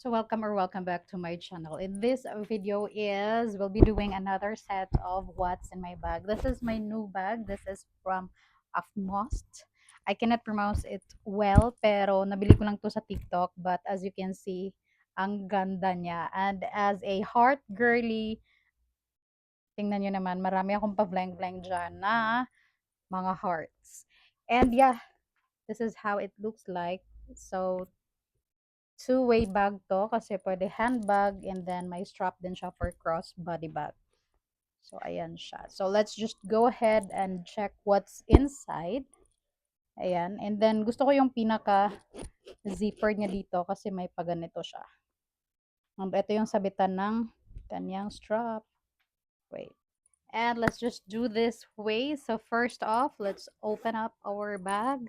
So welcome back to my channel. In this video we'll be doing another set of what's in my bag. This is my new bag. This is from Afmost. I cannot pronounce it well pero nabili ko lang to sa TikTok, but as you can see, ang ganda niya. And as a heart girly, tingnan niyo naman, marami akong pa-blank-blank dyan na mga hearts. And yeah, this is how it looks like. So two-way bag to kasi pwede handbag and then may strap din siya for cross body bag. So, ayan siya. So, let's just go ahead and check what's inside. Ayan. And then, gusto ko yung pinaka zipper niya dito kasi may paganito siya. Ito yung sabitan ng kanyang strap. Wait. And let's just do this way. So, first off, let's open up our bag.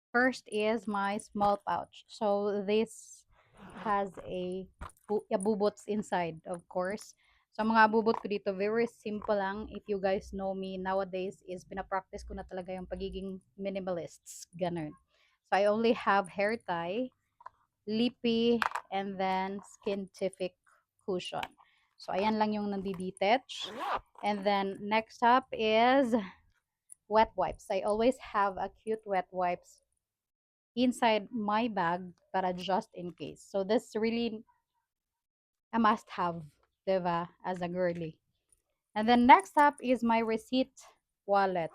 First is my small pouch. So this has a abubots inside, of course. So mga abubot ko dito, very simple lang. If you guys know me nowadays is pinapractice ko na talaga yung pagiging minimalists. Ganun. So I only have hair tie, lippy, and then skintific cushion. So ayan lang yung nandi-detach. And then next up is wet wipes. I always have a cute wet wipes inside my bag para just in case. So this really a must have, diba, as a girly. And then next up is my receipt wallet.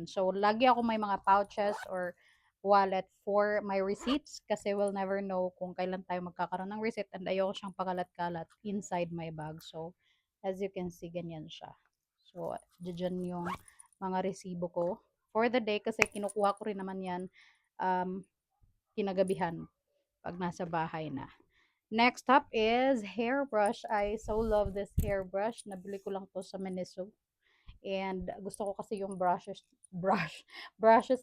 So lagi ako may mga pouches or wallet for my receipts kasi we'll never know kung kailan tayo magkakaroon ng receipt and ayoko siyang pakalat-kalat inside my bag. So as you can see, ganyan siya. So dyan yung mga resibo ko for the day kasi kinukuha ko rin naman yan um, kinagabihan pag nasa bahay na. Next up is hairbrush. I so love this hairbrush. Nabili ko lang to sa Miniso. And gusto ko kasi yung brushes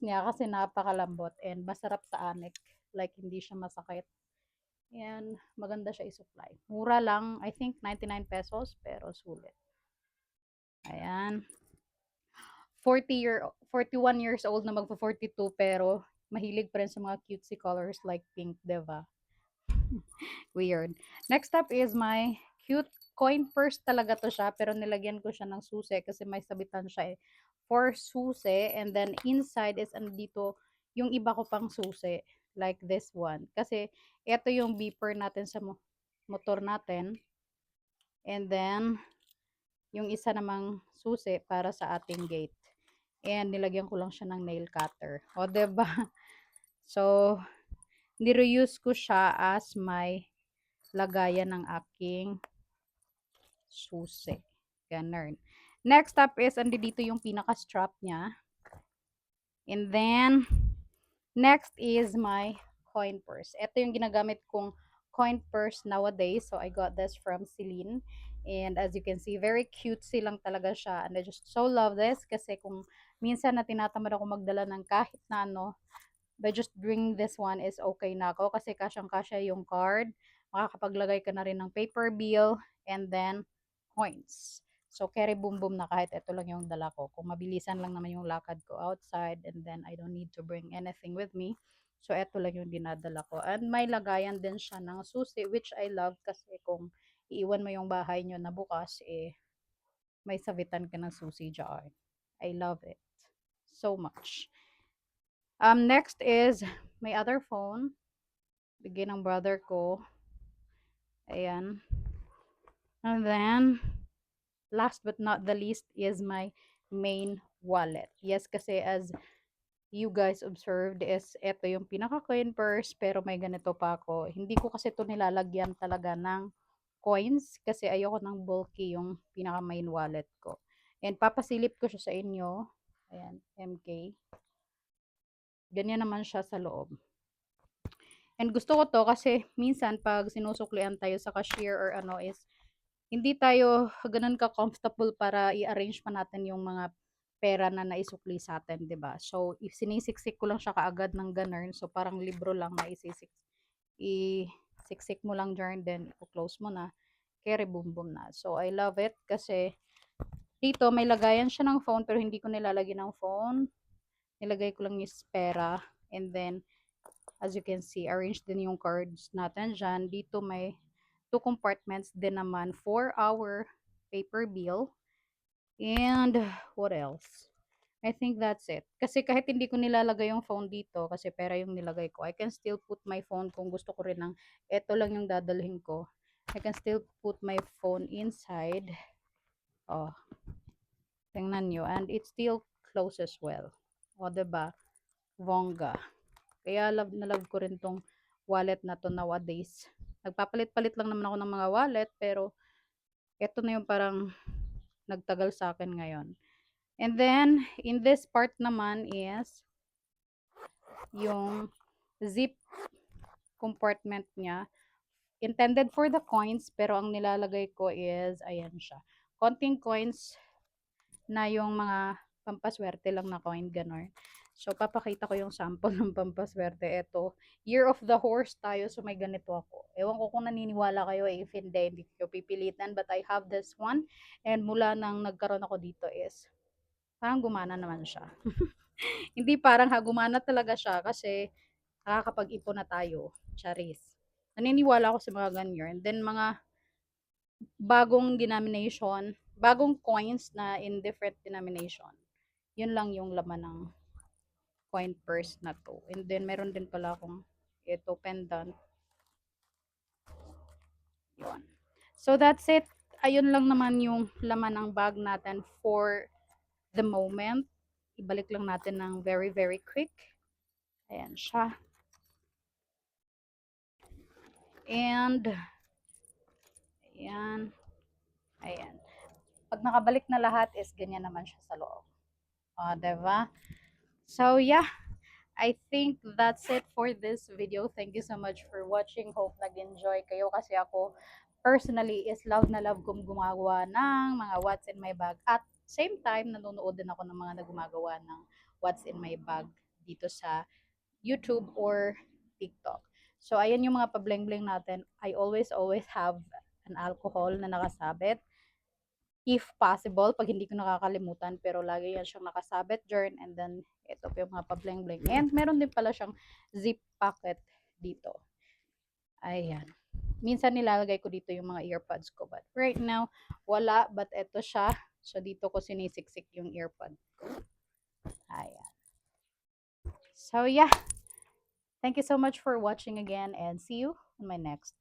niya kasi napakalambot and masarap sa anik. Like hindi siya masakit. And maganda siya i-supply. Mura lang, I think 99 pesos pero sulit. Ayan. 41 years old na magpo 42 pero mahilig pa rin sa mga cutesy colors like pink, diba? Weird. Next up is my cute coin purse talaga to siya pero nilagyan ko siya ng susi kasi may sabitan siya for susi and then inside is andito yung iba ko pang susi like this one. Kasi ito yung beeper natin sa motor natin and then yung isa namang susi para sa ating gate. And nilagyan ko lang siya ng nail cutter. O, diba? So, ni-reuse ko siya as my lagayan ng aking susi. Ganun. Next up is, andi dito yung pinaka-strap niya. And then, next is my coin purse. Ito yung ginagamit kong coin purse nowadays. So, I got this from Celine. And as you can see, very cutesy lang talaga siya. And I just so love this kasi kung minsan na tinatamad ako magdala ng kahit na ano, by just bring this one is okay na ako kasi kasyang-kasya yung card. Makakapaglagay ka na rin ng paper bill and then coins. So, carry boom boom na kahit ito lang yung dala ko. Kung mabilisan lang naman yung lakad ko outside and then I don't need to bring anything with me. So, ito lang yung dinadala ko. And may lagayan din siya ng susi which I love kasi kung iiwan mo yung bahay nyo na bukas, may sabitan ka ng susi dyan. I love it so much. Next is my other phone. Bigay ng brother ko. Ayan. And then, last but not the least is my main wallet. Yes, kasi as you guys observed is ito yung pinaka-coin purse pero may ganito pa ako. Hindi ko kasi ito nilalagyan talaga ng coins kasi ayoko ng bulky yung pinaka-main wallet ko. And papasilip ko siya sa inyo. Ayan, MK. Ganyan naman siya sa loob. And gusto ko to kasi minsan pag sinusuklian tayo sa cashier or ano is hindi tayo ganun ka-comfortable para i-arrange pa natin yung mga pera na naisukli sa atin, 'di ba? So, if sinisiksik ko lang siya kaagad ng ganun, so parang libro lang na isiksik mo lang dyan, then i-close mo na, carry boom boom na. So, I love it kasi dito may lagayan siya ng phone pero hindi ko nilalagyan ng phone. Nilagay ko lang yung pera and then As you can see, arranged din yung cards natin dyan. Dito may two compartments din naman for our paper bill. And what else? I think that's it. Kasi kahit hindi ko nilalagay yung phone dito, kasi pera yung nilagay ko, I can still put my phone kung gusto ko rin ng, eto lang yung dadalhin ko. I can still put my phone inside. Oh, tingnan nyo. And it still closes well. O, diba? Bongga. Kaya love na love ko rin tong wallet na to nowadays. Nagpapalit-palit lang naman ako ng mga wallet, pero eto na yung parang nagtagal sa akin ngayon. And then, in this part naman is yung zip compartment niya. Intended for the coins, pero ang nilalagay ko is, ayan siya. Konting coins na yung mga pampaswerte lang na coin, ganon. So, papakita ko yung sample ng pampaswerte. Ito, Year of the Horse tayo, so may ganito ako. Ewan ko kung naniniwala kayo, if hindi ko pipilitan, but I have this one. And mula nang nagkaroon ako dito is, parang gumana naman siya. Hindi parang gumana talaga siya kasi nakakapag-ipon na tayo. Charis. Naniniwala ako sa mga ganyan. And then, mga bagong denomination, bagong coins na in different denomination. Yun lang yung laman ng coin purse na to. And then, meron din pala akong ito, pendant. Yun. So, that's it. Ayun lang naman yung laman ng bag natin for the moment. Ibalik lang natin ng very, very quick. Ayan siya. And, ayan. Ayan. Pag nakabalik na lahat is ganyan naman siya sa loob. Diba? So, yeah. I think that's it for this video. Thank you so much for watching. Hope nag-enjoy kayo kasi ako personally is love na love kong gumagawa ng mga what's in my bag. At same time, nanonood din ako ng mga nagumagawa ng what's in my bag dito sa YouTube or TikTok. So, ayan yung mga pa-bling-bling natin. I always have an alcohol na nakasabit. If possible, pag hindi ko nakakalimutan, pero lagi yan siyang nakasabit dyan. And then, ito po yung mga pa-bling-bling. And meron din pala siyang zip pocket dito. Ayan. Minsan nilalagay ko dito yung mga earpods ko. But right now, wala. But ito siya. So, dito ko sinisiksik yung earpod ko. Ayan. So, yeah. Thank you so much for watching again and see you on my next